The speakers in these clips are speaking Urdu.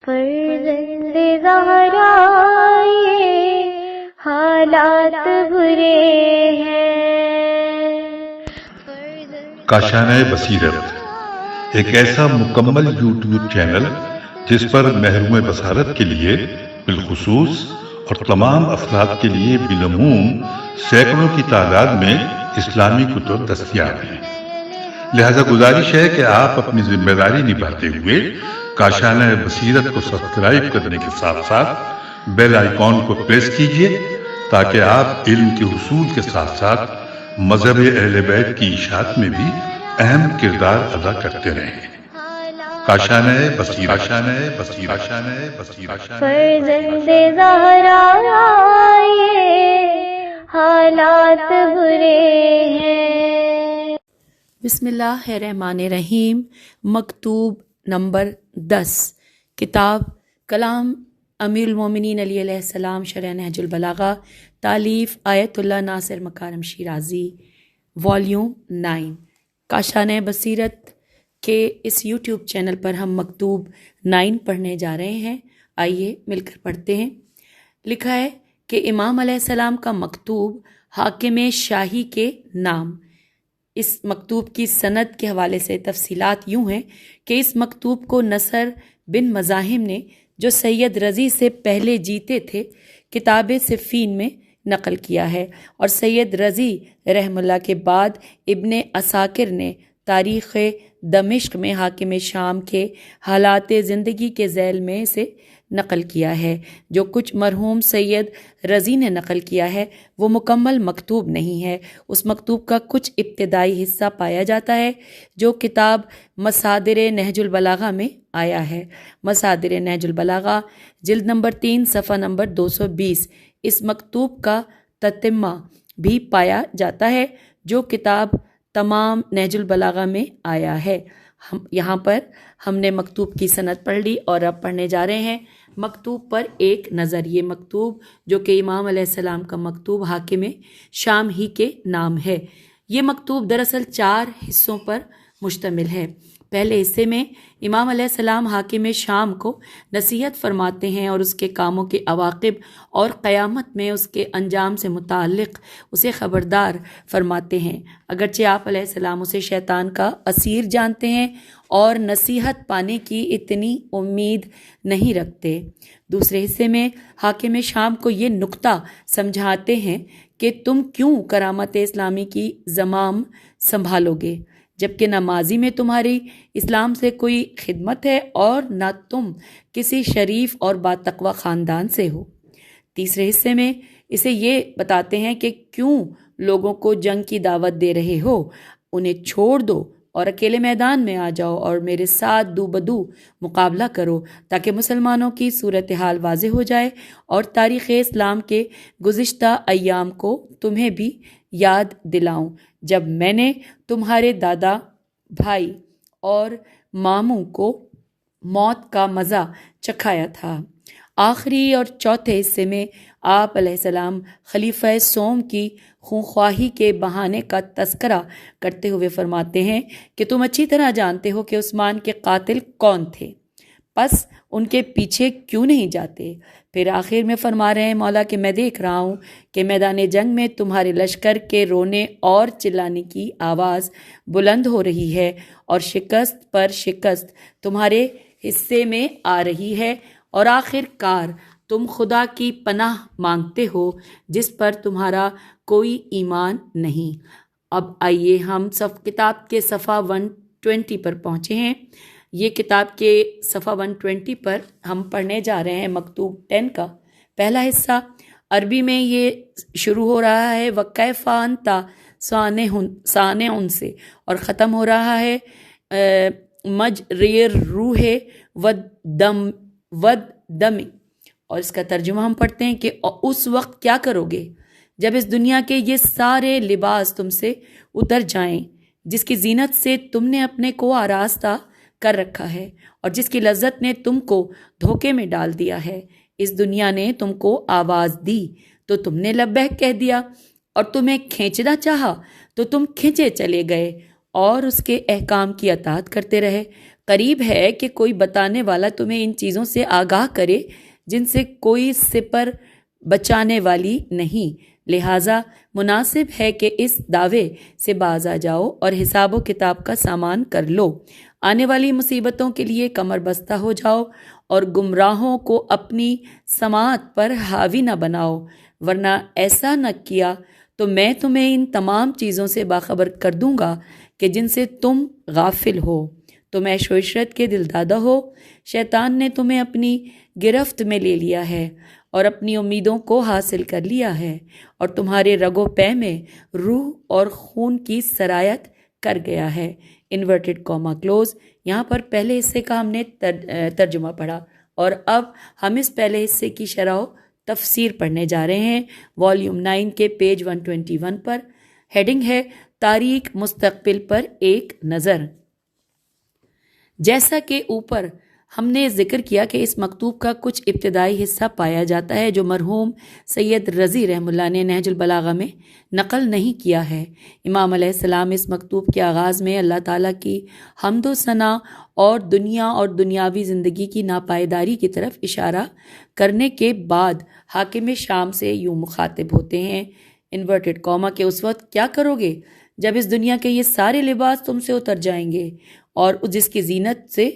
فرزند زہرا یہ حالات برے ہیں۔ کاشانۂ بصیرت ایک ایسا مکمل یوٹیوب چینل جس پر محروم بصارت کے لیے بالخصوص اور تمام افراد کے لیے بالعموم سینکڑوں کی تعداد میں اسلامی کتب دستیاب ہیں۔ لہذا گزارش ہے کہ آپ اپنی ذمہ داری نبھاتے ہوئے کاشانۂ بصیرت کو سبسکرائب کرنے کے ساتھ ساتھ بیل آئیکن کو پریس کیجیے تاکہ آپ علم کے حصول کے ساتھ ساتھ مذہب اہل بیت کی اشاعت میں بھی اہم کردار ادا کرتے رہیں۔ کاشانۂ بصیرت، کاشانۂ بصیرت، کاشانۂ بصیرت۔ فرزند زہرا یہ حالات برے ہیں۔ بسم اللہ الرحمن الرحیم۔ مکتوب نمبر 10، کتاب کلام امیر المومنین علی علیہ السلام، شرح نہج البلاغہ، تالیف آیت اللہ ناصر مکارم شیرازی، والیوم 9۔ کاشانۂ بصیرت کے اس یوٹیوب چینل پر ہم مکتوب 9 پڑھنے جا رہے ہیں۔ آئیے مل کر پڑھتے ہیں۔ لکھا ہے کہ امام علیہ السلام کا مکتوب حاکم شاہی کے نام۔ اس مکتوب کی سند کے حوالے سے تفصیلات یوں ہیں کہ اس مکتوب کو نصر بن مزاحم نے، جو سید رضی سے پہلے جیتے تھے، کتاب صفین میں نقل کیا ہے، اور سید رضی رحم اللہ کے بعد ابن عساکر نے تاریخ دمشق میں حاکم شام کے حالات زندگی کے ذیل میں سے نقل کیا ہے۔ جو کچھ مرحوم سید رضی نے نقل کیا ہے وہ مکمل مکتوب نہیں ہے۔ اس مکتوب کا کچھ ابتدائی حصہ پایا جاتا ہے جو کتاب مصادر نہج البلاغہ میں آیا ہے۔ مصادر نہج البلاغہ جلد نمبر 3 صفحہ نمبر 220۔ اس مکتوب کا تتمہ بھی پایا جاتا ہے جو کتاب تمام نہج البلاغہ میں آیا ہے۔ یہاں پر ہم نے مکتوب کی سند پڑھ لی اور اب پڑھنے جا رہے ہیں مکتوب پر ایک نظر۔ یہ مکتوب جو کہ امام علیہ السلام کا مکتوب حاکم شام ہی کے نام ہے۔ یہ مکتوب دراصل 4 حصوں پر مشتمل ہے۔ پہلے حصے میں امام علیہ السلام حاکم شام کو نصیحت فرماتے ہیں اور اس کے کاموں کے عواقب اور قیامت میں اس کے انجام سے متعلق اسے خبردار فرماتے ہیں، اگرچہ آپ علیہ السلام اسے شیطان کا اسیر جانتے ہیں اور نصیحت پانے کی اتنی امید نہیں رکھتے۔ دوسرے حصے میں حاکم شام کو یہ نکتہ سمجھاتے ہیں کہ تم کیوں کرامت اسلامی کی زمام سنبھالو گے جبکہ نہ ماضی میں تمہاری اسلام سے کوئی خدمت ہے اور نہ تم کسی شریف اور باتقوی خاندان سے ہو۔ تیسرے حصے میں اسے یہ بتاتے ہیں کہ کیوں لوگوں کو جنگ کی دعوت دے رہے ہو، انہیں چھوڑ دو اور اکیلے میدان میں آ جاؤ اور میرے ساتھ دو بدو مقابلہ کرو تاکہ مسلمانوں کی صورتحال واضح ہو جائے اور تاریخ اسلام کے گزشتہ ایام کو تمہیں بھی یاد دلاؤں جب میں نے تمہارے دادا، بھائی اور ماموں کو موت کا مزہ چکھایا تھا۔ آخری اور چوتھے حصے میں آپ علیہ السلام خلیفہ سوم کی خونخواہی کے بہانے کا تذکرہ کرتے ہوئے فرماتے ہیں کہ تم اچھی طرح جانتے ہو کہ عثمان کے قاتل کون تھے، پس ان کے پیچھے کیوں نہیں جاتے؟ پھر آخر میں فرما رہے ہیں مولا کہ میں دیکھ رہا ہوں کہ میدان جنگ میں تمہارے لشکر کے رونے اور چلانے کی آواز بلند ہو رہی ہے اور شکست پر شکست تمہارے حصے میں آ رہی ہے، اور آخر کار تم خدا کی پناہ مانگتے ہو جس پر تمہارا کوئی ایمان نہیں۔ اب آئیے ہم کتاب کے صفحہ 120 پر پہنچے ہیں۔ یہ کتاب کے صفحہ 120 پر ہم پڑھنے جا رہے ہیں مکتوب 10 کا پہلا حصہ۔ عربی میں یہ شروع ہو رہا ہے وَكَيْفَ أَنْتَ صَانِعٌ سے اور ختم ہو رہا ہے مجری الروح والدم، اور اس کا ترجمہ ہم پڑھتے ہیں کہ اس وقت کیا کرو گے جب اس دنیا کے یہ سارے لباس تم سے اتر جائیں جس کی زینت سے تم نے اپنے کو آراستہ کر رکھا ہے اور جس کی لذت نے تم کو دھوکے میں ڈال دیا ہے۔ اس دنیا نے تم کو آواز دی تو تم نے لبیک کہہ دیا، اور تمہیں کھینچنا چاہا تو تم کھینچے چلے گئے اور اس کے احکام کی اطاعت کرتے رہے۔ قریب ہے کہ کوئی بتانے والا تمہیں ان چیزوں سے آگاہ کرے جن سے کوئی سپر بچانے والی نہیں، لہٰذا مناسب ہے کہ اس دعوے سے باز آ جاؤ اور حساب و کتاب کا سامان کر لو، آنے والی مصیبتوں کے لیے کمر بستہ ہو جاؤ اور گمراہوں کو اپنی سماعت پر حاوی نہ بناؤ، ورنہ ایسا نہ کیا تو میں تمہیں ان تمام چیزوں سے باخبر کر دوں گا کہ جن سے تم غافل ہو۔ تم عیش و عشرت کے دلدادہ ہو، شیطان نے تمہیں اپنی گرفت میں لے لیا ہے اور اپنی امیدوں کو حاصل کر لیا ہے، اور تمہارے رگ و پے میں روح اور خون کی سرایت کر گیا ہے۔ Inverted comma close. یہاں پر پہلے حصے کا ہم نے ترجمہ پڑھا اور اب ہم اس پہلے حصے کی شرح و تفسیر پڑھنے جا رہے ہیں، والیوم 9 کے پیج 121 پر۔ ہیڈنگ ہے تاریک مستقبل پر ایک نظر۔ جیسا کہ اوپر ہم نے ذکر کیا کہ اس مکتوب کا کچھ ابتدائی حصہ پایا جاتا ہے جو مرحوم سید رضی رحمہ اللہ نے نہج البلاغہ میں نقل نہیں کیا ہے۔ امام علیہ السلام اس مکتوب کے آغاز میں اللہ تعالیٰ کی حمد و ثنا اور دنیا اور دنیاوی زندگی کی ناپائیداری کی طرف اشارہ کرنے کے بعد حاکم شام سے یوں مخاطب ہوتے ہیں، انورٹڈ کاما، کہ اس وقت کیا کرو گے جب اس دنیا کے یہ سارے لباس تم سے اتر جائیں گے اور جس کی زینت سے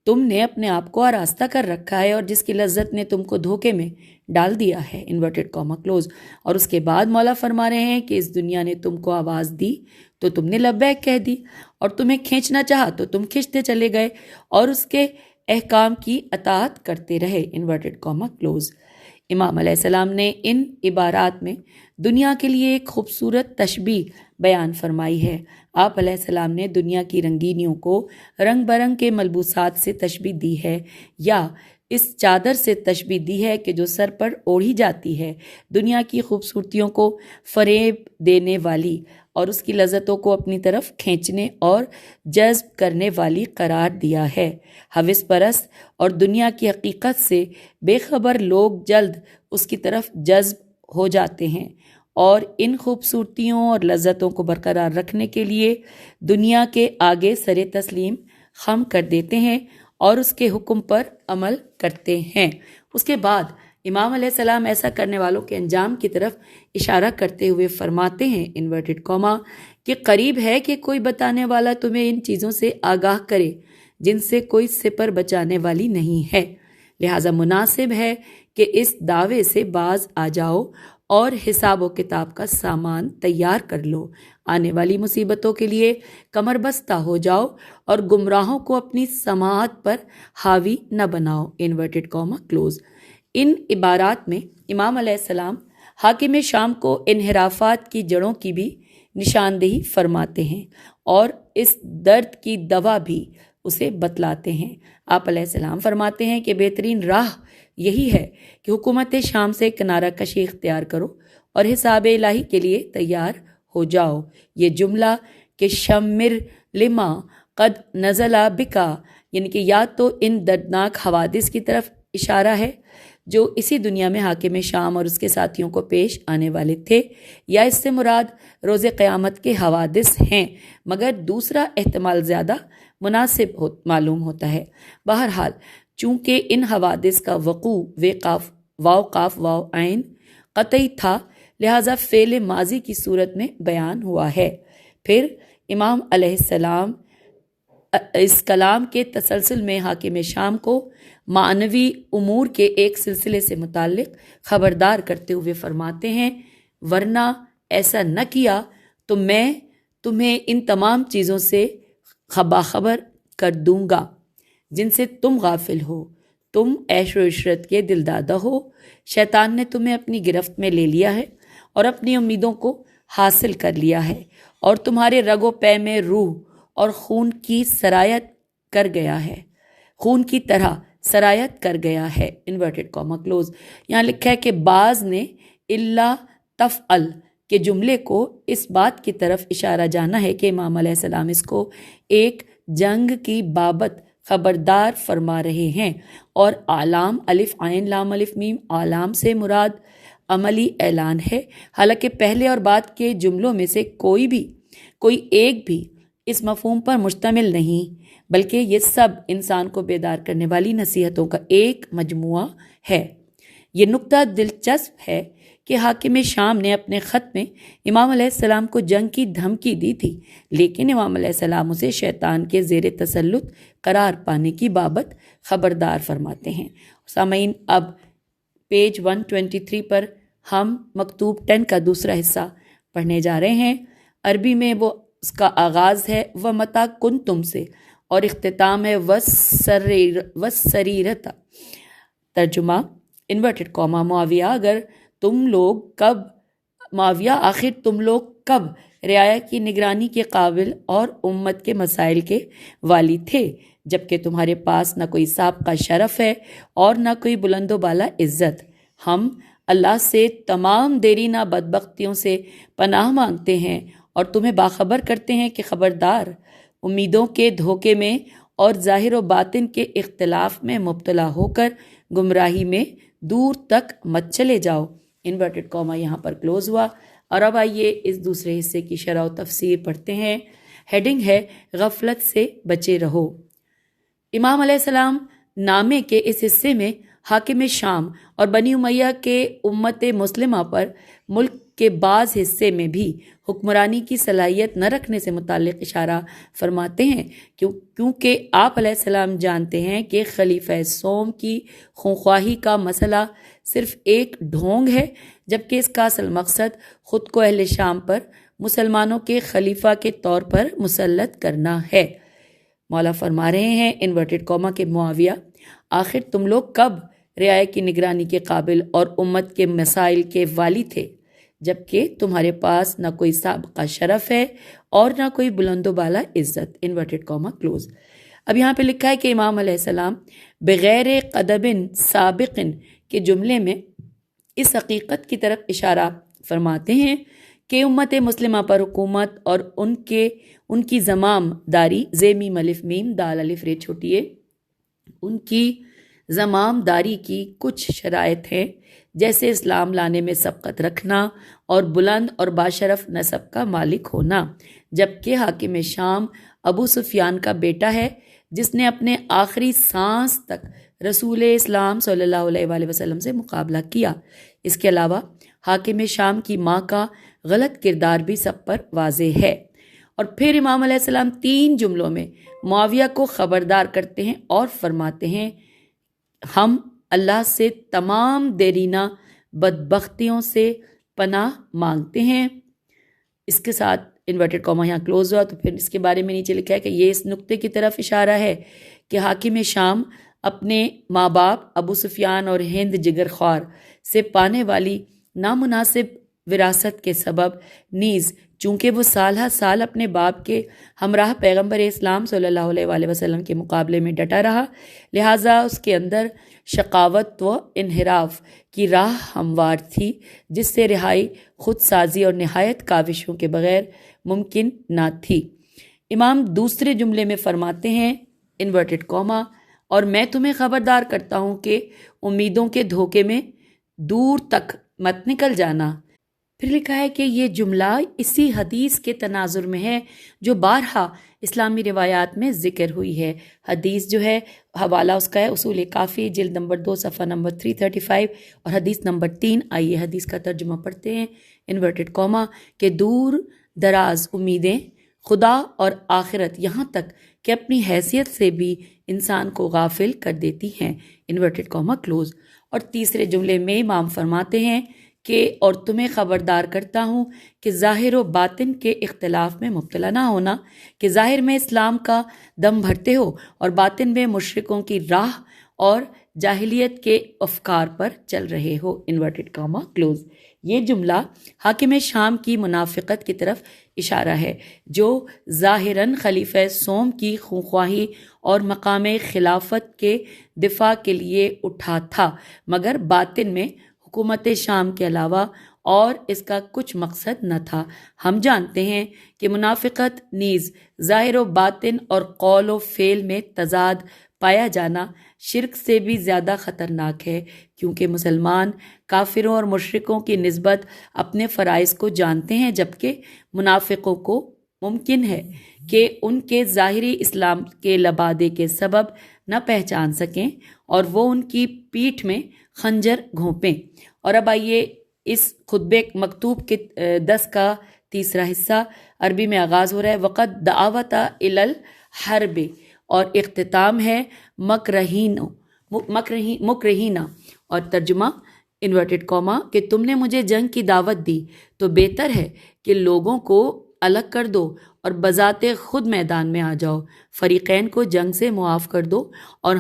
تم نے اپنے آپ کو آراستہ کر رکھا ہے اور جس کی لذت نے تم کو دھوکے میں ڈال دیا ہے، انورٹڈ کاما کلوز۔ اور اس کے بعد مولا فرما رہے ہیں کہ اس دنیا نے تم کو آواز دی تو تم نے لبیک کہہ دی، اور تمہیں کھینچنا چاہا تو تم کھینچتے چلے گئے اور اس کے احکام کی اطاعت کرتے رہے، انورٹڈ کاما کلوز۔ امام علیہ السلام نے ان عبارات میں دنیا کے لیے ایک خوبصورت تشبیہ بیان فرمائی ہے۔ آپ علیہ السلام نے دنیا کی رنگینیوں کو رنگ برنگ کے ملبوسات سے تشبیہ دی ہے، یا اس چادر سے تشبیہ دی ہے کہ جو سر پر اوڑھی جاتی ہے، دنیا کی خوبصورتیوں کو فریب دینے والی اور اس کی لذتوں کو اپنی طرف کھینچنے اور جذب کرنے والی قرار دیا ہے۔ ہوس پرست اور دنیا کی حقیقت سے بے خبر لوگ جلد اس کی طرف جذب ہو جاتے ہیں اور ان خوبصورتیوں اور لذتوں کو برقرار رکھنے کے لیے دنیا کے آگے سر تسلیم خم کر دیتے ہیں اور اس کے حکم پر عمل کرتے ہیں۔ اس کے بعد امام علیہ السلام ایسا کرنے والوں کے انجام کی طرف اشارہ کرتے ہوئے فرماتے ہیں، انورٹڈ کاما، کہ قریب ہے کہ کوئی بتانے والا تمہیں ان چیزوں سے آگاہ کرے جن سے کوئی سپر بچانے والی نہیں ہے، لہٰذا مناسب ہے کہ اس دعوے سے باز آ جاؤ اور حساب و کتاب کا سامان تیار کر لو، آنے والی مصیبتوں کے لیے کمر بستہ ہو جاؤ اور گمراہوں کو اپنی سماعت پر حاوی نہ بناؤ، انورٹڈ کاما کلوز۔ ان عبارات میں امام علیہ السلام حاکم شام کو انحرافات کی جڑوں کی بھی نشاندہی فرماتے ہیں اور اس درد کی دوا بھی اسے بتلاتے ہیں۔ آپ علیہ السلام فرماتے ہیں کہ بہترین راہ یہی ہے کہ حکومت شام سے کنارہ کشی اختیار کرو اور حساب الہی کے لیے تیار ہو جاؤ۔ یہ جملہ کہ شمر لما قد نزل بکا، یعنی کہ یا تو ان دردناک حوادث کی طرف اشارہ ہے جو اسی دنیا میں حاکم شام اور اس کے ساتھیوں کو پیش آنے والے تھے، یا اس سے مراد روز قیامت کے حوادث ہیں، مگر دوسرا احتمال زیادہ مناسب معلوم ہوتا ہے۔ بہرحال چونکہ ان حوادث کا وقوع واو قاف واو عین قطعی تھا، لہٰذا فعل ماضی کی صورت میں بیان ہوا ہے۔ پھر امام علیہ السلام اس کلام کے تسلسل میں حاکم شام کو معنوی امور کے ایک سلسلے سے متعلق خبردار کرتے ہوئے فرماتے ہیں، ورنہ ایسا نہ کیا تو میں تمہیں ان تمام چیزوں سے باخبر کر دوں گا جن سے تم غافل ہو۔ تم عیش و عشرت کے دلدادہ ہو، شیطان نے تمہیں اپنی گرفت میں لے لیا ہے اور اپنی امیدوں کو حاصل کر لیا ہے، اور تمہارے رگ و پے میں روح اور خون کی سرایت کر گیا ہے، خون کی طرح سرایت کر گیا ہے، انورٹڈ کاما کلوز۔ یہاں لکھا ہے کہ بعض نے الا تفعل کے جملے کو اس بات کی طرف اشارہ جانا ہے کہ امام علیہ السلام اس کو ایک جنگ کی بابت خبردار فرما رہے ہیں، اور اعلام الف عین لام الف میم اعلام سے مراد عملی اعلان ہے، حالانکہ پہلے اور بعد کے جملوں میں سے کوئی ایک بھی اس مفہوم پر مشتمل نہیں، بلکہ یہ سب انسان کو بیدار کرنے والی نصیحتوں کا ایک مجموعہ ہے۔ یہ نکتہ دلچسپ ہے کہ حاکم شام نے اپنے خط میں امام علیہ السلام کو جنگ کی دھمکی دی تھی، لیکن امام علیہ السلام اسے شیطان کے زیر تسلط قرار پانے کی بابت خبردار فرماتے ہیں۔ سامعین، اب پیج 123 پر ہم مکتوب 10 کا دوسرا حصہ پڑھنے جا رہے ہیں۔ عربی میں وہ اس کا آغاز ہے وَمَتَا كُنْتُمْ سے، اور اختتام ہے وَالسَّرِيرَةَ۔ ترجمہ انورٹڈ کاما، معاویہ آخر تم لوگ کب رعایا کی نگرانی کے قابل اور امت کے مسائل کے والی تھے، جبکہ تمہارے پاس نہ کوئی سابقہ شرف ہے اور نہ کوئی بلند و بالا عزت۔ ہم اللہ سے تمام دیرینہ بدبختیوں سے پناہ مانگتے ہیں اور تمہیں باخبر کرتے ہیں کہ خبردار، امیدوں کے دھوکے میں اور ظاہر و باطن کے اختلاف میں مبتلا ہو کر گمراہی میں دور تک مت چلے جاؤ۔ انورٹڈ کاما یہاں پر کلوز ہوا، اور اب آئیے اس دوسرے حصے کی شرح و تفسیر پڑھتے ہیں۔ ہیڈنگ ہے غفلت سے بچے رہو۔ امام علیہ السلام نامے کے اس حصے میں حاکم شام اور بنی امیہ کے امت مسلمہ پر ملک کے بعض حصے میں بھی حکمرانی کی صلاحیت نہ رکھنے سے متعلق اشارہ فرماتے ہیں، کیونکہ آپ علیہ السلام جانتے ہیں کہ خلیفہ سوم کی خونخواہی کا مسئلہ صرف ایک ڈھونگ ہے، جبکہ اس کا اصل مقصد خود کو اہل شام پر مسلمانوں کے خلیفہ کے طور پر مسلط کرنا ہے۔ مولا فرما رہے ہیں انورٹڈ کاما کہ معاویہ، آخر تم لوگ کب رعایا کی نگرانی کے قابل اور امت کے مسائل کے والی تھے، جبکہ تمہارے پاس نہ کوئی سابقہ شرف ہے اور نہ کوئی بلند و بالا عزت۔ Inverted comma close. اب یہاں پہ لکھا ہے کہ امام علیہ السلام بغیر قدب سابق کے جملے میں اس حقیقت کی طرف اشارہ فرماتے ہیں کہ امت مسلمہ پر حکومت اور ان کی زمام داری، زیمی ملف میم دال الف رے چھوٹی ہے، ان کی زمام داری کی کچھ شرائط ہیں، جیسے اسلام لانے میں سبقت رکھنا اور بلند اور باشرف نسب کا مالک ہونا، جبکہ حاکم شام ابو سفیان کا بیٹا ہے، جس نے اپنے آخری سانس تک رسول اسلام صلی اللہ علیہ وآلہ وسلم سے مقابلہ کیا۔ اس کے علاوہ حاکم شام کی ماں کا غلط کردار بھی سب پر واضح ہے۔ اور پھر امام علیہ السلام 3 جملوں میں معاویہ کو خبردار کرتے ہیں اور فرماتے ہیں، ہم اللہ سے تمام دیرینہ بدبختیوں سے پناہ مانگتے ہیں۔ اس کے ساتھ انورٹڈ کاما یہاں کلوز ہوا، تو پھر اس کے بارے میں نیچے لکھا ہے کہ یہ اس نقطے کی طرف اشارہ ہے کہ حاکم شام اپنے ماں باپ ابو سفیان اور ہند جگر خوار سے پانے والی نامناسب وراثت کے سبب نیز چونکہ وہ سالہ سال اپنے باپ کے ہمراہ پیغمبر اسلام صلی اللہ علیہ وآلہ وسلم کے مقابلے میں ڈٹا رہا، لہٰذا اس کے اندر شقاوت و انحراف کی راہ ہموار تھی، جس سے رہائی خود سازی اور نہایت کاوشوں کے بغیر ممکن نہ تھی۔ امام دوسرے جملے میں فرماتے ہیں انورٹڈ کاما، اور میں تمہیں خبردار کرتا ہوں کہ امیدوں کے دھوکے میں دور تک مت نکل جانا۔ پھر لکھا ہے کہ یہ جملہ اسی حدیث کے تناظر میں ہے جو بارہا اسلامی روایات میں ذکر ہوئی ہے۔ حدیث جو ہے حوالہ اس کا ہے اصول کافی، جلد نمبر 2 صفحہ نمبر 335 اور حدیث نمبر 3۔ آئیے حدیث کا ترجمہ پڑھتے ہیں انورٹڈ کاما کہ دور دراز امیدیں خدا اور آخرت یہاں تک کہ اپنی حیثیت سے بھی انسان کو غافل کر دیتی ہیں، انورٹڈ کاما کلوز۔ اور تیسرے جملے میں امام فرماتے ہیں کہ اور تمہیں خبردار کرتا ہوں کہ ظاہر و باطن کے اختلاف میں مبتلا نہ ہونا، کہ ظاہر میں اسلام کا دم بھرتے ہو اور باطن میں مشرکوں کی راہ اور جاہلیت کے افکار پر چل رہے ہو، انورٹڈ کاما کلوز۔ یہ جملہ حاکم شام کی منافقت کی طرف اشارہ ہے، جو ظاہراً خلیفہ سوم کی خونخواہی اور مقام خلافت کے دفاع کے لیے اٹھا تھا، مگر باطن میں حکومت شام کے علاوہ اور اس کا کچھ مقصد نہ تھا۔ ہم جانتے ہیں کہ منافقت نیز ظاہر و باطن اور قول و فعل میں تضاد پایا جانا شرک سے بھی زیادہ خطرناک ہے، کیونکہ مسلمان کافروں اور مشرکوں کی نسبت اپنے فرائض کو جانتے ہیں، جبکہ منافقوں کو ممکن ہے کہ ان کے ظاہری اسلام کے لبادے کے سبب نہ پہچان سکیں اور وہ ان کی پیٹھ میں خنجر گھونپیں۔ اور اب آئیے اس خطبے مکتوب کے 10 کا تیسرا حصہ عربی میں آغاز ہو رہا ہے۔ وقت دعوت الی الحرب، اور اختتام ہے مکرہینہ، اور ترجمہ انورٹڈ کاما کہ تم نے مجھے جنگ کی دعوت دی تو بہتر ہے کہ لوگوں کو الگ کر دو اور بذات خود میدان میں آ جاؤ، فریقین کو جنگ سے معاف کر دو اور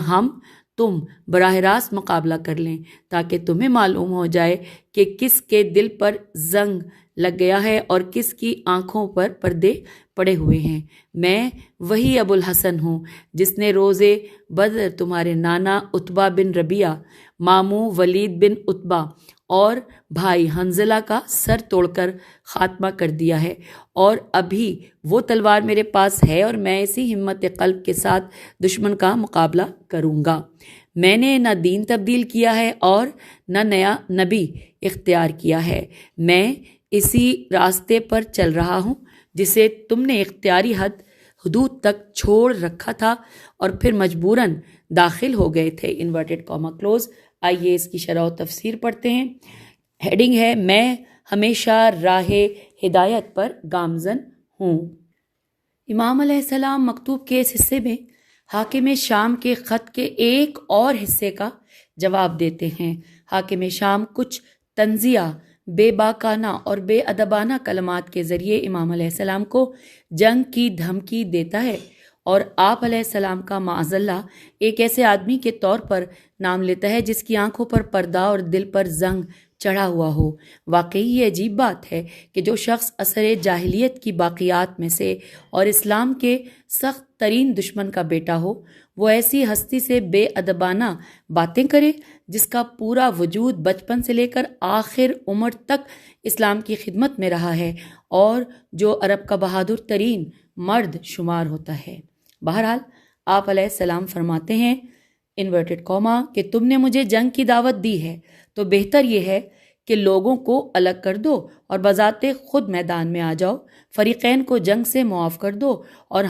تم براہ راست مقابلہ کر لیں، تاکہ تمہیں معلوم ہو جائے کہ کس کے دل پر زنگ لگ گیا ہے اور کس کی آنکھوں پر پردے پڑے ہوئے ہیں۔ میں وہی ابو الحسن ہوں جس نے روز بدر تمہارے نانا عتبہ بن ربیعہ، ماموں ولید بن عتبہ اور بھائی حنظلہ کا سر توڑ کر خاتمہ کر دیا ہے، اور ابھی وہ تلوار میرے پاس ہے اور میں اسی ہمت قلب کے ساتھ دشمن کا مقابلہ کروں گا۔ میں نے نہ دین تبدیل کیا ہے اور نہ نیا نبی اختیار کیا ہے، میں اسی راستے پر چل رہا ہوں جسے تم نے اختیاری حدود تک چھوڑ رکھا تھا اور پھر مجبوراً داخل ہو گئے تھے۔ Inverted comma close. آئیے اس کی شرح و تفسیر پڑھتے ہیں۔ ہیڈنگ ہے میں ہمیشہ راہ ہدایت پر گامزن ہوں۔ امام علیہ السلام مکتوب کے اس حصے میں حاکم شام کے خط کے ایک اور حصے کا جواب دیتے ہیں۔ حاکم شام کچھ تنزیہ، بے باکانہ اور بے ادبانہ کلمات کے ذریعے امام علیہ السلام کو جنگ کی دھمکی دیتا ہے، اور آپ علیہ السلام کا معاذ اللہ ایک ایسے آدمی کے طور پر نام لیتا ہے جس کی آنکھوں پر پردہ اور دل پر زنگ چڑھا ہوا ہو۔ واقعی یہ عجیب بات ہے کہ جو شخص اثر جاہلیت کی باقیات میں سے اور اسلام کے سخت ترین دشمن کا بیٹا ہو، وہ ایسی ہستی سے بے ادبانہ باتیں کرے جس کا پورا وجود بچپن سے لے کر آخر عمر تک اسلام کی خدمت میں رہا ہے اور جو عرب کا بہادر ترین مرد شمار ہوتا ہے۔ بہرحال آپ علیہ السلام فرماتے ہیں انورٹڈ کاما کہ تم نے مجھے جنگ کی دعوت دی ہے تو بہتر یہ ہے کہ لوگوں کو الگ کر دو اور بذات خود میدان میں آ جاؤ، فریقین کو جنگ سے معاف کر دو اور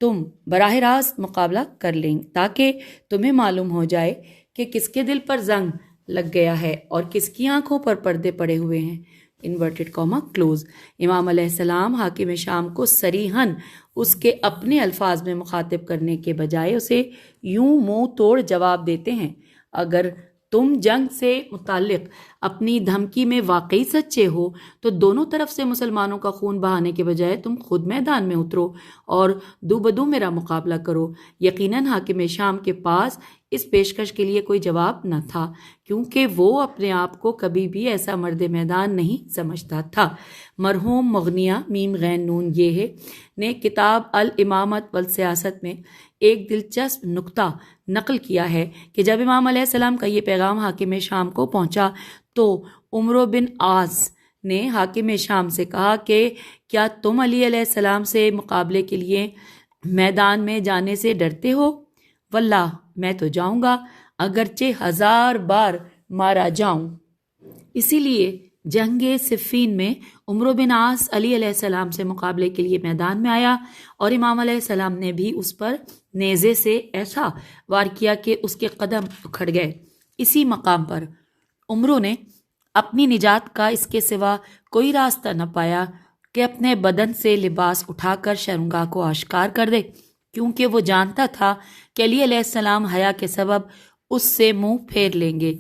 تم براہ راست مقابلہ کر لیں، تاکہ تمہیں معلوم ہو جائے کہ کس کے دل پر زنگ لگ گیا ہے اور کس کی آنکھوں پر پردے پڑے ہوئے ہیں۔ Inverted comma close. امام علیہ السلام حاکم شام کو صریحاً اس کے اپنے الفاظ میں مخاطب کرنے کے بجائے اسے یوں منہ توڑ جواب دیتے ہیں، اگر تم جنگ سے متعلق اپنی دھمکی میں واقعی سچے ہو تو دونوں طرف سے مسلمانوں کا خون بہانے کے بجائے تم خود میدان میں اترو اور دو بدو میرا مقابلہ کرو۔ یقیناً حاکم شام کے پاس اس پیشکش کے لیے کوئی جواب نہ تھا، کیونکہ وہ اپنے آپ کو کبھی بھی ایسا مرد میدان نہیں سمجھتا تھا۔ مرحوم مغنیہ میم غین نون یہ نے کتاب الامامت والسیاست میں ایک دلچسپ نکتہ نقل کیا ہے کہ جب امام علیہ السلام کا یہ پیغام حاکم شام کو پہنچا تو عمرو بن عاص نے حاکم شام سے کہا کہ کیا تم علی علیہ السلام سے مقابلے کے لیے میدان میں جانے سے ڈرتے ہو؟ واللہ میں تو جاؤں گا، اگرچہ 1000 بار مارا جاؤں۔ اسی لیے جنگ صفین میں عمرو بن عاص علی علیہ السلام سے مقابلے کے لیے میدان میں آیا اور امام علیہ السلام نے بھی اس پر نیزے سے ایسا وار کیا کہ اس کے قدم اکھڑ گئے۔ اسی مقام پر عمرو نے اپنی نجات کا اس کے سوا کوئی راستہ نہ پایا کہ اپنے بدن سے لباس اٹھا کر شرمگاہ کو آشکار کر دے، کیونکہ وہ جانتا تھا کہ علی علیہ السلام حیا کے سبب اس سے منہ پھیر لیں گے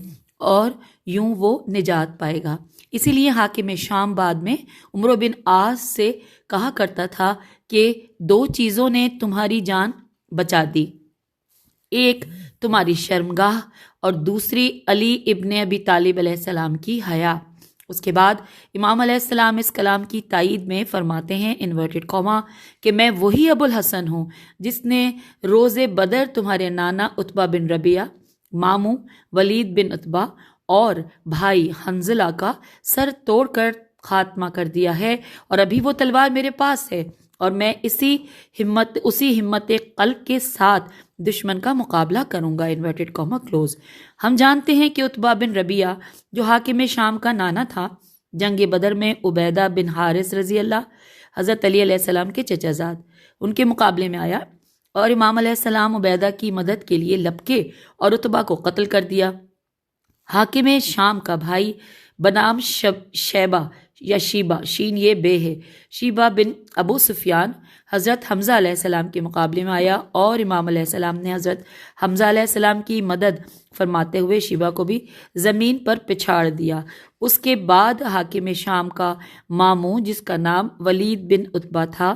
اور یوں وہ نجات پائے گا۔ اسی لیے حاکم شام بعد میں عمرو بن عاص سے کہا کرتا تھا کہ 2 چیزوں نے تمہاری جان بچا دی، ایک تمہاری شرمگاہ اور دوسری علی ابن ابی طالب علیہ السلام کی حیا۔ اس کے بعد امام علیہ السلام اس کلام کی تائید میں فرماتے ہیں انورٹڈ کاما کہ میں وہی ابو الحسن ہوں جس نے روز بدر تمہارے نانا عتبہ بن ربیعہ، ماموں ولید بن عتبہ اور بھائی حنظلہ کا سر توڑ کر خاتمہ کر دیا ہے، اور ابھی وہ تلوار میرے پاس ہے اور میں اسی ہمت قلب کے ساتھ دشمن کا مقابلہ کروں گا۔ Inverted comma close. ہم جانتے ہیں کہ عتبہ بن ربیعہ جو حاکم شام کا نانا تھا، جنگ بدر میں عبیدہ بن حارث رضی اللہ حضرت علی علیہ السلام کے چچا زاد، ان کے مقابلے میں آیا اور امام علیہ السلام عبیدہ کی مدد کے لیے لپکے اور عتبہ کو قتل کر دیا۔ حاکم شام کا بھائی بنام شیبہ یا شیبہ، شین یہ بے ہے، شیبہ بن ابو سفیان حضرت حمزہ علیہ السلام کے مقابلے میں آیا اور امام علیہ السلام نے حضرت حمزہ علیہ السلام کی مدد فرماتے ہوئے شیبہ کو بھی زمین پر پچھاڑ دیا۔ اس کے بعد حاکم شام کا ماموں جس کا نام ولید بن عتبہ تھا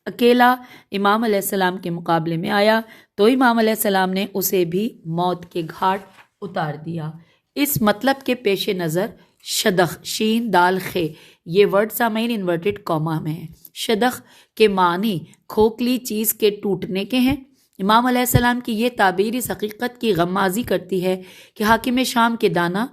اکیلا امام علیہ السلام کے مقابلے میں آیا تو امام علیہ السلام نے اسے بھی موت کے گھاٹ اتار دیا۔ اس مطلب کے پیش نظر شدخ شین دال خے یہ ورڈ سامعین انورٹڈ کاما میں ہے۔ شدخ کے معنی کھوکھلی چیز کے ٹوٹنے کے ہیں۔ امام علیہ السلام کی یہ تعبیر اس حقیقت کی غمازی کرتی ہے کہ حاکم شام کے دانا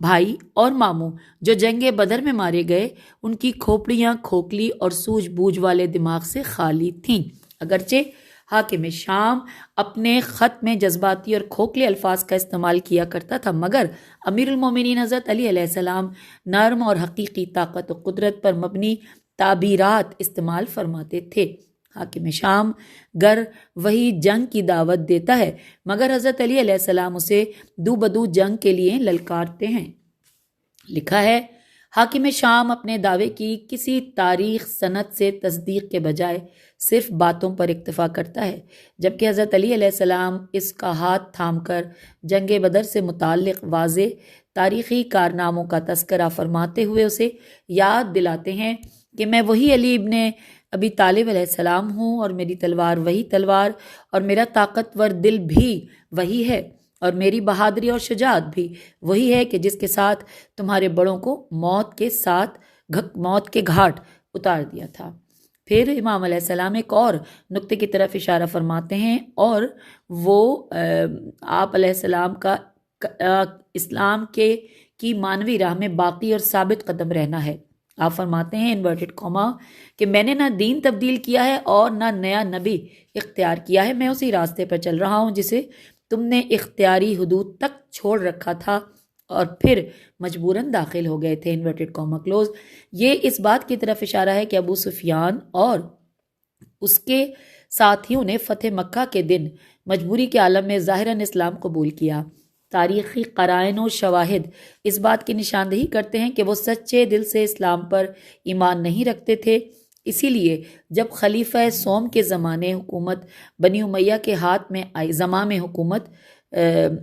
بھائی اور ماموں جو جنگ بدر میں مارے گئے ان کی کھوپڑیاں کھوکھلی اور سوجھ بوجھ والے دماغ سے خالی تھیں۔ اگرچہ حاکم شام اپنے خط میں جذباتی اور کھوکھلے الفاظ کا استعمال کیا کرتا تھا، مگر امیر المومنین حضرت علی علیہ السلام نرم اور حقیقی طاقت و قدرت پر مبنی تعبیرات استعمال فرماتے تھے۔ حاکم شام گر وہی جنگ کی دعوت دیتا ہے مگر حضرت علی علیہ السلام اسے دو بدو جنگ کے لیے للکارتے ہیں۔ لکھا ہے حاکم شام اپنے دعوے کی کسی تاریخ سند سے تصدیق کے بجائے صرف باتوں پر اکتفا کرتا ہے، جبکہ حضرت علی علیہ السلام اس کا ہاتھ تھام کر جنگ بدر سے متعلق واضح تاریخی کارناموں کا تذکرہ فرماتے ہوئے اسے یاد دلاتے ہیں کہ میں وہی علی ابن ابی طالب علیہ السلام ہوں اور میری تلوار وہی تلوار اور میرا طاقتور دل بھی وہی ہے اور میری بہادری اور شجاعت بھی وہی ہے کہ جس کے ساتھ تمہارے بڑوں کو موت کے گھاٹ اتار دیا تھا۔ پھر امام علیہ السلام ایک اور نقطے کی طرف اشارہ فرماتے ہیں اور وہ آپ علیہ السلام کا اسلام کی مانوی راہ میں باقی اور ثابت قدم رہنا ہے۔ آپ فرماتے ہیں انورٹڈ کاما کہ میں نے نہ دین تبدیل کیا ہے اور نہ نیا نبی اختیار کیا ہے، میں اسی راستے پر چل رہا ہوں جسے تم نے اختیاری حدود تک چھوڑ رکھا تھا اور پھر مجبوراً داخل ہو گئے تھے، انورٹڈ کاما کلوز۔ یہ اس بات کی طرف اشارہ ہے کہ ابو سفیان اور اس کے ساتھیوں نے فتح مکہ کے دن مجبوری کے عالم میں ظاہراً اسلام قبول کیا۔ تاریخی قرائن و شواہد اس بات کی نشاندہی کرتے ہیں کہ وہ سچے دل سے اسلام پر ایمان نہیں رکھتے تھے، اسی لیے جب خلیفہ سوم کے زمانے حکومت بنی امیہ کے ہاتھ میں آئی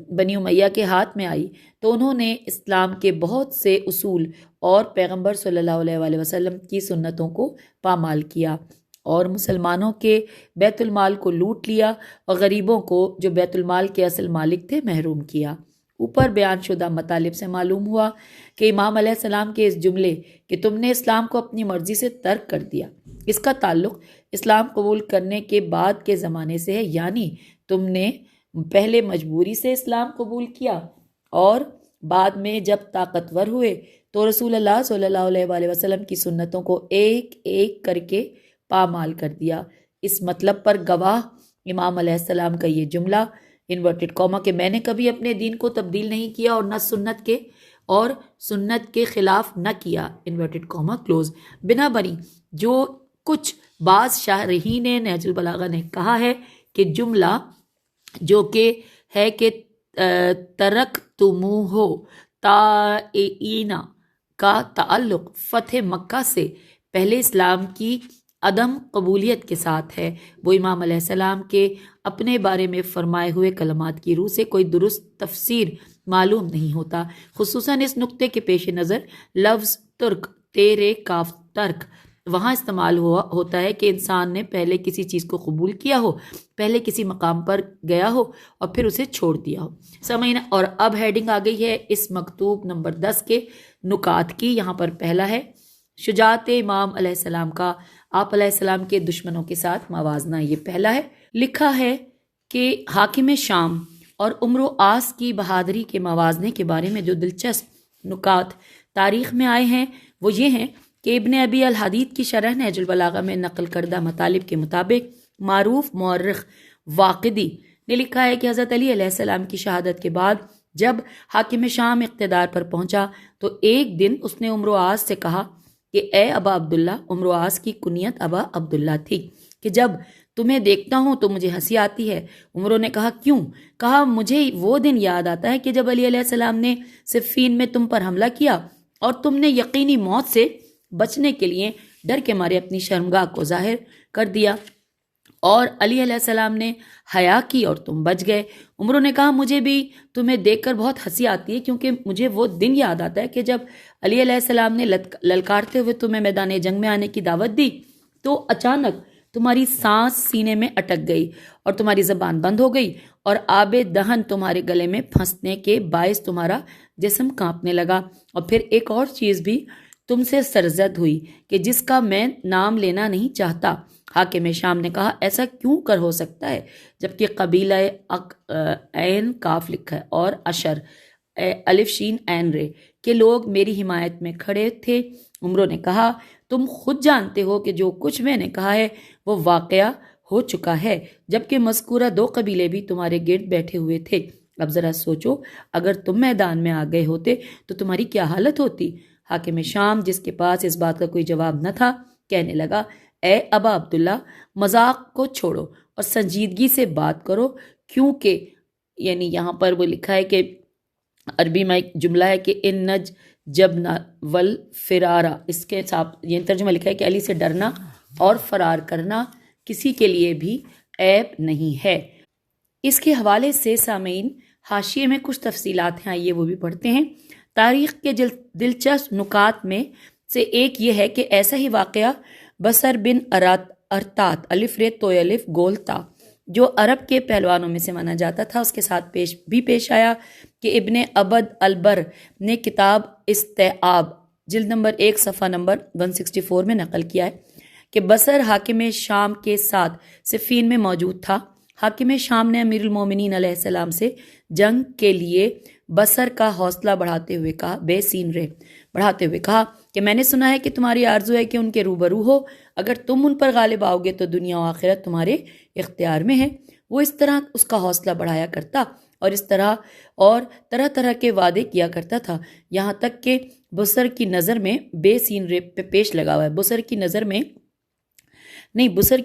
بنی امیہ کے ہاتھ میں آئی تو انہوں نے اسلام کے بہت سے اصول اور پیغمبر صلی اللہ علیہ وآلہ وسلم کی سنتوں کو پامال کیا اور مسلمانوں کے بیت المال کو لوٹ لیا اور غریبوں کو جو بیت المال کے اصل مالک تھے محروم کیا۔ اوپر بیان شدہ مطالب سے معلوم ہوا کہ امام علیہ السلام کے اس جملے کہ تم نے اسلام کو اپنی مرضی سے ترک کر دیا، اس کا تعلق اسلام قبول کرنے کے بعد کے زمانے سے ہے، یعنی تم نے پہلے مجبوری سے اسلام قبول کیا اور بعد میں جب طاقتور ہوئے تو رسول اللہ صلی اللہ علیہ وآلہ وسلم کی سنتوں کو ایک ایک کر کے پامال کر دیا۔ اس مطلب پر گواہ امام علیہ السلام کا یہ جملہ انورٹڈ کاما کہ میں نے کبھی اپنے دین کو تبدیل نہیں کیا اور سنت کے خلاف نہ کیا، انورٹڈ کاما کلوز۔ بنا بنی جو کچھ بعض شارحین نہج البلاغہ نے کہا ہے کہ جملہ جو کہ ہے کہ ترکتموہ تائینا کا تعلق فتح مکہ سے پہلے اسلام کی عدم قبولیت کے ساتھ ہے، وہ امام علیہ السلام کے اپنے بارے میں فرمائے ہوئے کلمات کی روح سے کوئی درست تفسیر معلوم نہیں ہوتا۔ خصوصاً اس نقطے کے پیش نظر لفظ ترک تیرے کاف ترک وہاں استعمال ہوتا ہے کہ انسان نے پہلے کسی چیز کو قبول کیا ہو، پہلے کسی مقام پر گیا ہو اور پھر اسے چھوڑ دیا ہو۔ سمجھنا۔ اور اب ہیڈنگ آ گئی ہے اس مکتوب نمبر 10 کے نکات کی۔ یہاں پر پہلا ہے شجاعت امام علیہ السلام کا آپ علیہ السلام کے دشمنوں کے ساتھ موازنہ، یہ پہلا ہے۔ لکھا ہے کہ حاکم شام اور عمر و آس کی بہادری کے موازنے کے بارے میں جو دلچسپ نکات تاریخ میں آئے ہیں وہ یہ ہیں کہ ابن ابی الحدید کی شرح نہج البلاغہ میں نقل کردہ مطالب کے مطابق معروف مورخ واقدی نے لکھا ہے کہ حضرت علی علیہ السلام کی شہادت کے بعد جب حاکم شام اقتدار پر پہنچا تو ایک دن اس نے عمر و آس سے کہا کہ اے ابا عبداللہ، عمرو آس کی کنیت ابا عبداللہ تھی، کہ جب تمہیں دیکھتا ہوں تو مجھے ہنسی آتی ہے۔ عمرو نے کہا کیوں؟ کہا مجھے وہ دن یاد آتا ہے کہ جب علی علیہ السلام نے صفین میں تم پر حملہ کیا اور تم نے یقینی موت سے بچنے کے لیے ڈر کے مارے اپنی شرمگاہ کو ظاہر کر دیا اور علی علیہ السلام نے حیا کی اور تم بچ گئے۔ عمرو نے کہا مجھے بھی تمہیں دیکھ کر بہت ہنسی آتی ہے، کیونکہ مجھے وہ دن یاد آتا ہے کہ جب علی علیہ السلام نے للکارتے ہوئے تمہیں میدان جنگ میں آنے کی دعوت دی تو اچانک تمہاری سانس سینے میں اٹک گئی اور تمہاری زبان بند ہو گئی اور آب دہن تمہارے گلے میں پھنسنے کے باعث تمہارا جسم کانپنے لگا، اور پھر ایک اور چیز بھی تم سے سرزد ہوئی کہ جس کا میں نام لینا نہیں چاہتا۔ حاکم شام نے کہا ایسا کیوں کر ہو سکتا ہے جبکہ قبیلہ عین کاف لکھا ہے اور اشر الف شین عین رے کے لوگ میری حمایت میں کھڑے تھے۔ عمرو نے کہا تم خود جانتے ہو کہ جو کچھ میں نے کہا ہے وہ واقعہ ہو چکا ہے، جبکہ مذکورہ 2 قبیلے بھی تمہارے گرد بیٹھے ہوئے تھے۔ اب ذرا سوچو، اگر تم میدان میں آ گئے ہوتے تو تمہاری کیا حالت ہوتی؟ حاکم شام، جس کے پاس اس بات کا کوئی جواب نہ تھا، کہنے لگا اے ابا عبداللہ، مذاق کو چھوڑو اور سنجیدگی سے بات کرو، کیونکہ یعنی یہاں پر وہ لکھا ہے کہ عربی میں ایک جملہ ہے کہ ان نج جبنا ول فرارا، اس کے ساتھ یہ ترجمہ لکھا ہے کہ علی سے ڈرنا اور فرار کرنا کسی کے لیے بھی عیب نہیں ہے۔ اس کے حوالے سے سامعین حاشیے میں کچھ تفصیلات ہیں، آئیے وہ بھی پڑھتے ہیں۔ تاریخ کے دلچسپ نکات میں سے ایک یہ ہے کہ ایسا ہی واقعہ بصر بن ارتات الف رے تو الف گول تا جو عرب کے پہلوانوں میں سے مانا جاتا تھا، اس کے ساتھ پیش آیا کہ ابن عبد البر نے کتاب استیعاب جلد نمبر 1 صفحہ نمبر 164 میں نقل کیا ہے کہ بصر حاکم شام کے ساتھ صفین میں موجود تھا۔ حاکم شام نے امیر المومنین علیہ السلام سے جنگ کے لیے بصر کا حوصلہ بڑھاتے ہوئے کہا کہ میں نے سنا ہے کہ تمہاری آرزو ہے کہ ان کے روبرو ہو، اگر تم ان پر غالب آؤ گے تو دنیا و آخرت تمہارے اختیار میں ہے۔ وہ اس طرح اس کا حوصلہ بڑھایا کرتا اور اس طرح طرح کے وعدے کیا کرتا تھا، یہاں تک کہ بصر کی نظر میں بے سین رے پہ پیش لگا ہوا ہے، بصر کی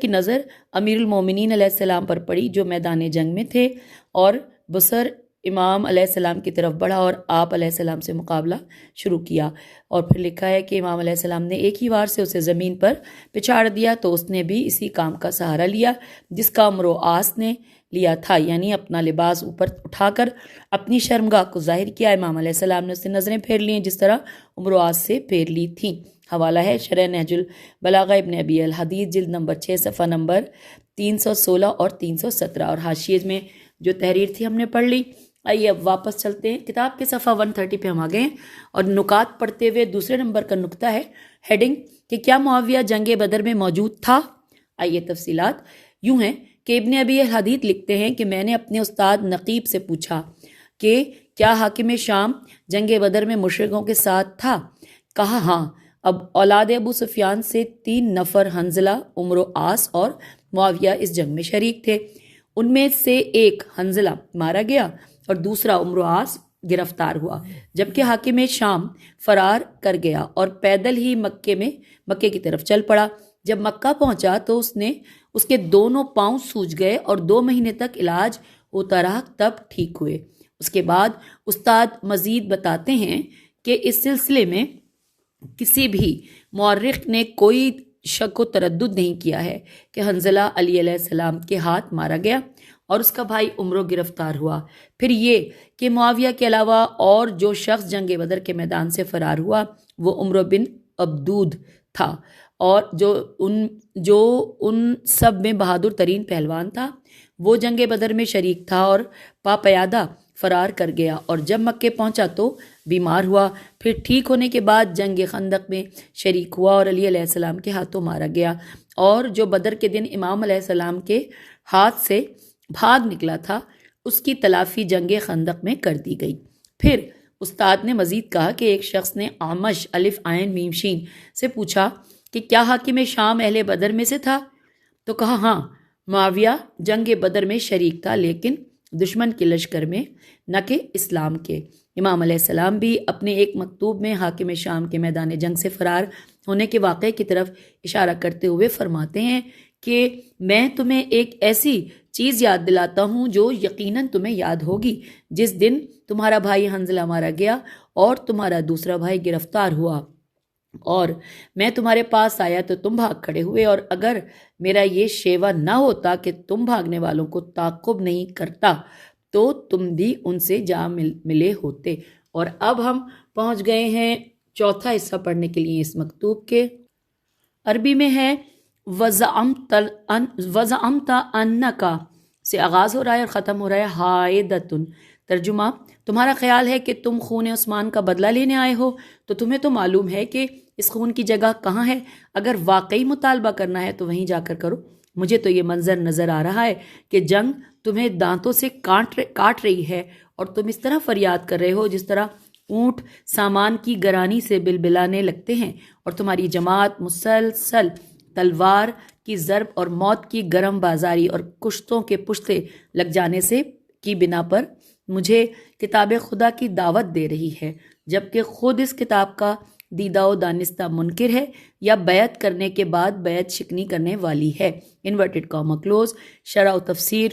نظر امیر المومنین علیہ السلام پر پڑی جو میدان جنگ میں تھے، اور بصر امام علیہ السلام کی طرف بڑھا اور آپ علیہ السلام سے مقابلہ شروع کیا، اور پھر لکھا ہے کہ امام علیہ السلام نے ایک ہی وار سے اسے زمین پر پچھاڑ دیا تو اس نے بھی اسی کام کا سہارا لیا جس کا عمرو آس نے لیا تھا، یعنی اپنا لباس اوپر اٹھا کر اپنی شرمگاہ کو ظاہر کیا۔ امام علیہ السلام نے اس سے نظریں پھیر لیں جس طرح عمرو آس سے پھیر لی تھیں۔ حوالہ ہے شرح نہج البلاغہ ابن ابی الحدید جلد نمبر 6 صفحہ نمبر 316 اور 317، اور حاشیے میں جو تحریر تھی ہم نے پڑھ لی۔ آئیے اب واپس چلتے ہیں، کتاب کے صفحہ 130 پہ ہم آ گئے ہیں اور نکات پڑھتے ہوئے دوسرے نمبر کا نکتہ ہے ہیڈنگ کہ کیا معاویہ جنگ بدر میں موجود تھا؟ آئیے تفصیلات یوں ہیں کہ ابن ابی الحدید لکھتے ہیں کہ میں نے اپنے استاد نقیب سے پوچھا کہ کیا حاکم شام جنگ بدر میں مشرکوں کے ساتھ تھا؟ کہا ہاں۔ اب اولاد ابو سفیان سے 3 نفر حنظلہ، عمرو آس اور معاویہ اس جنگ میں شریک تھے، ان میں سے ایک حنظلہ مارا گیا اور دوسرا عمرو آس گرفتار ہوا، جبکہ حاکم شام فرار کر گیا اور پیدل ہی مکے کی طرف چل پڑا۔ جب مکہ پہنچا تو اس کے دونوں پاؤں سوج گئے اور 2 مہینے تک علاج ہوتا رہا، تب ٹھیک ہوئے۔ اس کے بعد استاد مزید بتاتے ہیں کہ اس سلسلے میں کسی بھی مورخ نے کوئی شک و تردد نہیں کیا ہے کہ حنظلہ علی علیہ السلام کے ہاتھ مارا گیا اور اس کا بھائی عمرو گرفتار ہوا۔ پھر یہ کہ معاویہ کے علاوہ اور جو شخص جنگ بدر کے میدان سے فرار ہوا وہ عمرو بن عبدود تھا، اور جو ان سب میں بہادر ترین پہلوان تھا، وہ جنگ بدر میں شریک تھا اور پاپیادہ فرار کر گیا، اور جب مکے پہنچا تو بیمار ہوا، پھر ٹھیک ہونے کے بعد جنگ خندق میں شریک ہوا اور علی علیہ السلام کے ہاتھوں مارا گیا، اور جو بدر کے دن امام علیہ السلام کے ہاتھ سے بھاگ نکلا تھا اس کی تلافی جنگ خندق میں کر دی گئی۔ پھر استاد نے مزید کہا کہ ایک شخص نے اعمش الف عین میم شین سے پوچھا کہ کیا حاکم شام اہل بدر میں سے تھا؟ تو کہا ہاں، معاویہ جنگ بدر میں شریک تھا لیکن دشمن کے لشکر میں نہ کہ اسلام کے، امام علیہ السلام بھی اپنے ایک مکتوب میں حاکم شام کے میدان جنگ سے فرار ہونے کے واقعے کی طرف اشارہ کرتے ہوئے فرماتے ہیں کہ میں تمہیں ایک ایسی چیز یاد دلاتا ہوں جو یقیناً تمہیں یاد ہوگی، جس دن تمہارا بھائی حنظلہ مارا گیا اور تمہارا دوسرا بھائی گرفتار ہوا اور میں تمہارے پاس آیا تو تم بھاگ کھڑے ہوئے، اور اگر میرا یہ شیوا نہ ہوتا کہ تم بھاگنے والوں کو تعقب نہیں کرتا تو تم بھی ان سے جا ملے ہوتے۔ اور اب ہم پہنچ گئے ہیں چوتھا حصہ پڑھنے کے لیے اس مکتوب کے۔ عربی میں ہے وَزَعَمْتَ أَنَّكَ سے آغاز ہو رہا ہے اور ختم ہو رہا ہے حائدتن۔ ترجمہ: تمہارا خیال ہے کہ تم خون عثمان کا بدلہ لینے آئے ہو، تو تمہیں تو معلوم ہے کہ اس خون کی جگہ کہاں ہے۔ اگر واقعی مطالبہ کرنا ہے تو وہیں جا کر کرو۔ مجھے تو یہ منظر نظر آ رہا ہے کہ جنگ تمہیں دانتوں سے کاٹ رہی ہے اور تم اس طرح فریاد کر رہے ہو جس طرح اونٹ سامان کی گرانی سے بلبلانے لگتے ہیں، اور تمہاری جماعت مسلسل تلوار کی ضرب اور موت کی گرم بازاری اور کشتوں کے پشتے لگ جانے سے کی بنا پر مجھے کتاب خدا کی دعوت دے رہی ہے، جبکہ خود اس کتاب کا دیدہ و دانستہ منکر ہے یا بیعت کرنے کے بعد بیعت شکنی کرنے والی ہے۔ Inverted comma close. شرح و تفسیر۔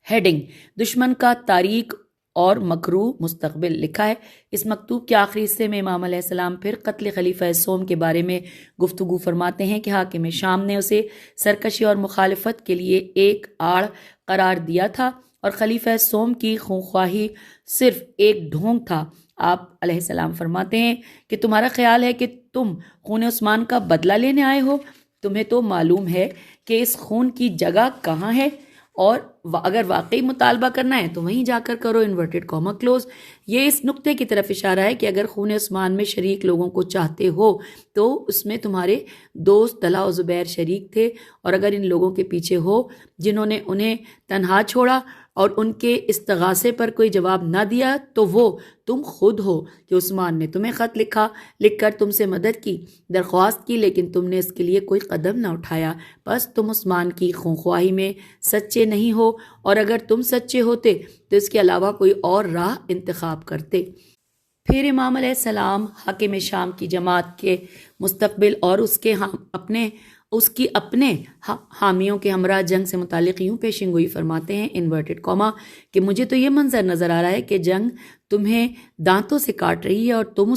ہیڈنگ: دشمن کا تاریک اور مکروہ مستقبل۔ لکھا ہے اس مکتوب کے آخری حصے میں امام علیہ السلام پھر قتل خلیفہ سوم کے بارے میں گفتگو فرماتے ہیں کہ حاکم شام نے اسے سرکشی اور مخالفت کے لیے ایک آڑ قرار دیا تھا اور خلیفہ سوم کی خونخواہی صرف ایک ڈھونگ تھا۔ آپ علیہ السلام فرماتے ہیں کہ تمہارا خیال ہے کہ تم خون عثمان کا بدلہ لینے آئے ہو، تمہیں تو معلوم ہے کہ اس خون کی جگہ کہاں ہے، اور اگر واقعی مطالبہ کرنا ہے تو وہیں جا کر کرو۔ Inverted comma close. یہ اس نقطے کی طرف اشارہ ہے کہ اگر خون عثمان میں شریک لوگوں کو چاہتے ہو تو اس میں تمہارے دوست طلحہ و زبیر شریک تھے، اور اگر ان لوگوں کے پیچھے ہو جنہوں نے انہیں تنہا چھوڑا اور ان کے استغاثے پر کوئی جواب نہ دیا تو وہ تم خود ہو کہ عثمان نے تمہیں خط لکھ کر تم سے مدد کی درخواست کی، لیکن تم نے اس کے لیے کوئی قدم نہ اٹھایا۔ بس تم عثمان کی خونخواہی میں سچے نہیں ہو، اور اگر تم سچے ہوتے تو اس کے علاوہ کوئی اور راہ انتخاب کرتے۔ پھر امام علیہ السلام حاکم شام کی جماعت کے مستقبل اور اس کی اپنے حامیوں کے ہمراہ جنگ سے متعلق یوں پیشن گوئی فرماتے ہیں، انورٹڈ کاما، کہ مجھے تو یہ منظر نظر آ رہا ہے کہ جنگ تمہیں دانتوں سے کاٹ رہی ہے اور تم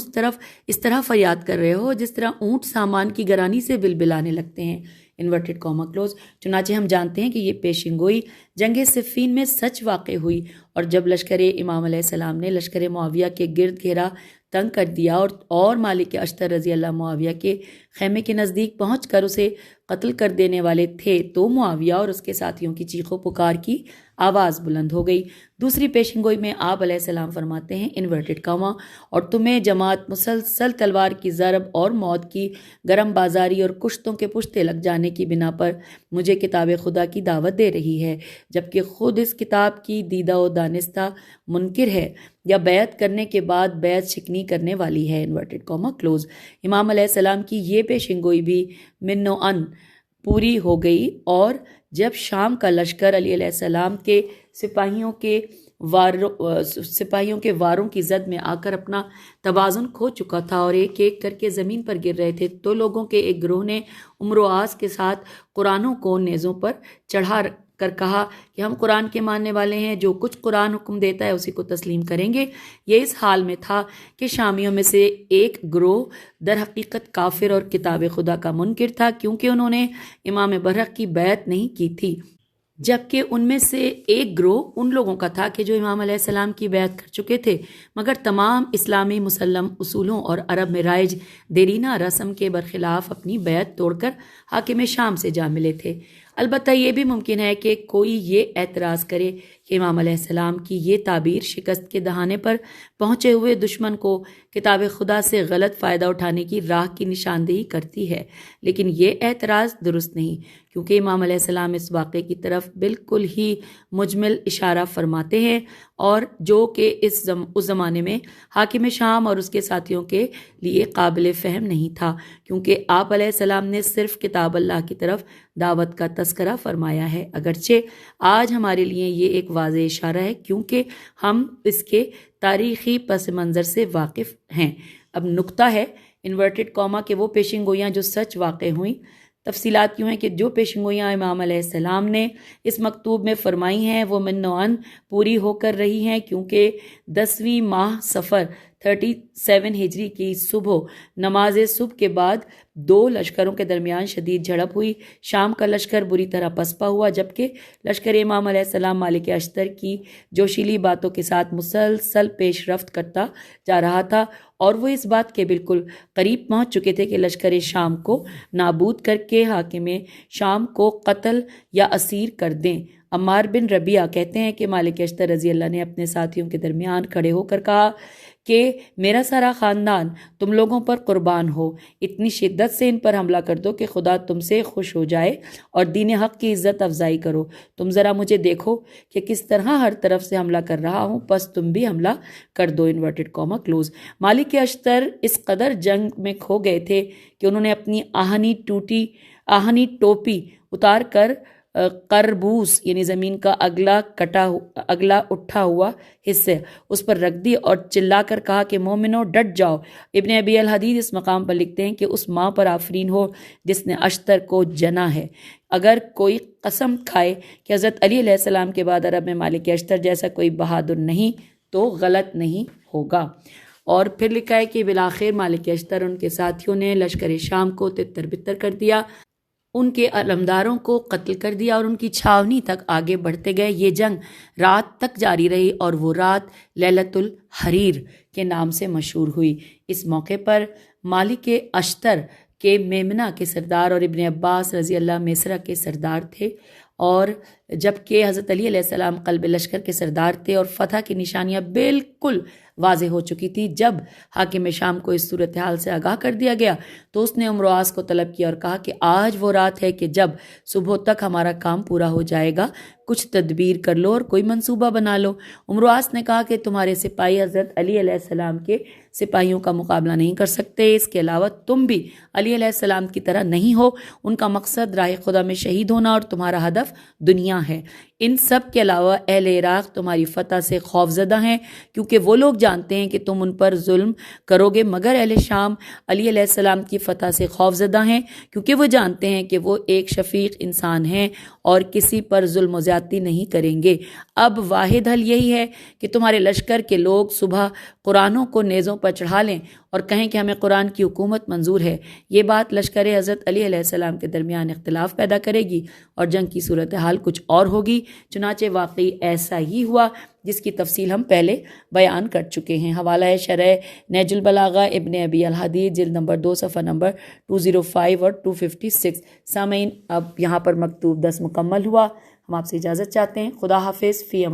اس طرح فریاد کر رہے ہو جس طرح اونٹ سامان کی گرانی سے بلبلانے لگتے ہیں۔ Inverted comma close. چنانچہ ہم جانتے ہیں کہ یہ پیشن گوئی جنگ صفین میں سچ واقع ہوئی، اور جب لشکر امام علیہ السلام نے لشکر معاویہ کے گرد گھیرا تنگ کر دیا اور مالک اشتر رضی اللہ معاویہ کے خیمے کے نزدیک پہنچ کر اسے قتل کر دینے والے تھے تو معاویہ اور اس کے ساتھیوں کی چیخ و پکار کی آواز بلند ہو گئی۔ دوسری پیشن گوئی میں آپ علیہ السلام فرماتے ہیں، انورٹڈ کاما، اور تمہیں جماعت مسلسل تلوار کی ضرب اور موت کی گرم بازاری اور کشتوں کے پشتے لگ جانے کی بنا پر مجھے کتاب خدا کی دعوت دے رہی ہے، جبکہ خود اس کتاب کی دیدہ و دانستہ منکر ہے یا بیعت کرنے کے بعد بیعت شکنی کرنے والی ہے۔ Inverted comma close. امام علیہ السلام کی یہ پیشن گوئی بھی من و ان پوری ہو گئی، اور جب شام کا لشکر علی علیہ السلام کے سپاہیوں کے واروں کی زد میں آ کر اپنا توازن کھو چکا تھا اور ایک ایک کر کے زمین پر گر رہے تھے، تو لوگوں کے ایک گروہ نے عمر و آس کے ساتھ قرآنوں کو نیزوں پر چڑھا کر کہا کہ ہم قرآن کے ماننے والے ہیں، جو کچھ قرآن حکم دیتا ہے اسی کو تسلیم کریں گے۔ یہ اس حال میں تھا کہ شامیوں میں سے ایک گروہ در حقیقت کافر اور کتاب خدا کا منکر تھا، کیونکہ انہوں نے امام برحق کی بیعت نہیں کی تھی، جبکہ ان میں سے ایک گروہ ان لوگوں کا تھا کہ جو امام علیہ السلام کی بیعت کر چکے تھے، مگر تمام اسلامی مسلم اصولوں اور عرب میں رائج دیرینہ رسم کے برخلاف اپنی بیعت توڑ کر حاکم شام سے جا ملے تھے۔ البتہ یہ بھی ممکن ہے کہ کوئی یہ اعتراض کرے کہ امام علیہ السلام کی یہ تعبیر شکست کے دہانے پر پہنچے ہوئے دشمن کو کتاب خدا سے غلط فائدہ اٹھانے کی راہ کی نشاندہی کرتی ہے، لیکن یہ اعتراض درست نہیں، کیونکہ امام علیہ السلام اس واقعے کی طرف بالکل ہی مجمل اشارہ فرماتے ہیں، اور جو کہ اس زمانے میں حاکم شام اور اس کے ساتھیوں کے لیے قابل فہم نہیں تھا، کیونکہ آپ علیہ السلام نے صرف کتاب اللہ کی طرف دعوت کا تذکرہ فرمایا ہے، اگرچہ آج ہمارے لیے یہ ایک واضح اشارہ ہے کیونکہ ہم اس کے تاریخی پس منظر سے واقف ہیں۔ اب نقطہ ہے انورٹڈ کاما کہ وہ پیشن گوئیاں جو سچ واقع ہوئیں۔ تفصیلات یوں ہیں کہ جو پیشن گوئیاں امام علیہ السلام نے اس مکتوب میں فرمائی ہیں وہ من نوعاً پوری ہو کر رہی ہیں، کیونکہ 10ویں ماہ صفر 37 ہجری کی صبح نماز صبح کے بعد 2 لشکروں کے درمیان شدید جھڑپ ہوئی۔ شام کا لشکر بری طرح پسپا ہوا، جبکہ لشکر امام علیہ السلام مالک اشتر کی جوشیلی باتوں کے ساتھ مسلسل پیش رفت کرتا جا رہا تھا، اور وہ اس بات کے بالکل قریب پہنچ چکے تھے کہ لشکر شام کو نابود کر کے حاکم شام کو قتل یا اسیر کر دیں۔ عمار بن ربیعہ کہتے ہیں کہ مالک اشتر رضی اللہ نے اپنے ساتھیوں کے درمیان کھڑے ہو کر کہا کہ میرا سارا خاندان تم لوگوں پر قربان ہو، اتنی شدت سے ان پر حملہ کر دو کہ خدا تم سے خوش ہو جائے اور دین حق کی عزت افزائی کرو۔ تم ذرا مجھے دیکھو کہ کس طرح ہر طرف سے حملہ کر رہا ہوں، پس تم بھی حملہ کر دو۔ Inverted comma close. Malik Ashtar اس قدر جنگ میں کھو گئے تھے کہ انہوں نے اپنی آہنی ٹوپی اتار کر قربوس یعنی زمین کا اگلا اٹھا ہوا حصہ اس پر رکھ دی اور چلا کر کہا کہ مومنو ڈٹ جاؤ۔ ابن ابی الحدید اس مقام پر لکھتے ہیں کہ اس ماں پر آفرین ہو جس نے اشتر کو جنا ہے۔ اگر کوئی قسم کھائے کہ حضرت علی علیہ السلام کے بعد عرب میں مالک اشتر جیسا کوئی بہادر نہیں تو غلط نہیں ہوگا۔ اور پھر لکھا ہے کہ بالآخر مالک اشتر ان کے ساتھیوں نے لشکر شام کو تتر بتر کر دیا، ان کے علمداروں کو قتل کر دیا اور ان کی چھاونی تک آگے بڑھتے گئے۔ یہ جنگ رات تک جاری رہی اور وہ رات لیلۃ الحریر کے نام سے مشہور ہوئی۔ اس موقع پر مالک اشتر کے میمنہ کے سردار اور ابن عباس رضی اللہ مصرع کے سردار تھے، اور جبکہ حضرت علی علیہ السلام قلب لشکر کے سردار تھے اور فتح کی نشانیاں بالکل واضح ہو چکی تھی۔ جب حاکم شام کو اس صورتحال سے آگاہ کر دیا گیا تو اس نے امرواس کو طلب کیا اور کہا کہ آج وہ رات ہے کہ جب صبح تک ہمارا کام پورا ہو جائے گا، کچھ تدبیر کر لو اور کوئی منصوبہ بنا لو۔ امرواس نے کہا کہ تمہارے سپاہی حضرت علی علیہ السلام کے سپاہیوں کا مقابلہ نہیں کر سکتے، اس کے علاوہ تم بھی علی علیہ السلام کی طرح نہیں ہو، ان کا مقصد راہ خدا میں شہید ہونا اور تمہارا ہدف دنیا ہے۔ ان سب کے علاوہ اہل عراق تمہاری فتح سے خوفزدہ ہیں، کیونکہ وہ لوگ جانتے ہیں کہ تم ان پر ظلم کرو گے، مگر اہل شام علی علیہ السلام کی فتح سے خوفزدہ ہیں، کیونکہ وہ جانتے ہیں کہ وہ ایک شفیق انسان ہیں اور کسی پر ظلم و زیادتی نہیں کریں گے۔ اب واحد حل یہی ہے کہ تمہارے لشکر کے لوگ صبح قرآنوں کو نیزوں پر چڑھا لیں اور کہیں کہ ہمیں قرآن کی حکومت منظور ہے۔ یہ بات لشکر حضرت علی علیہ السلام کے درمیان اختلاف پیدا کرے گی اور جنگ کی صورتحال کچھ اور ہوگی۔ چنانچہ واقعی ایسا ہی ہوا، جس کی تفصیل ہم پہلے بیان کر چکے ہیں۔ حوالہ ہے شرح نہج البلاغہ ابن ابی الحدید جلد نمبر 2 صفحہ نمبر 205 اور 256۔ سامعین، اب یہاں پر مکتوب 10 مکمل ہوا۔ ہم آپ سے اجازت چاہتے ہیں۔ خدا حافظ، فی امان۔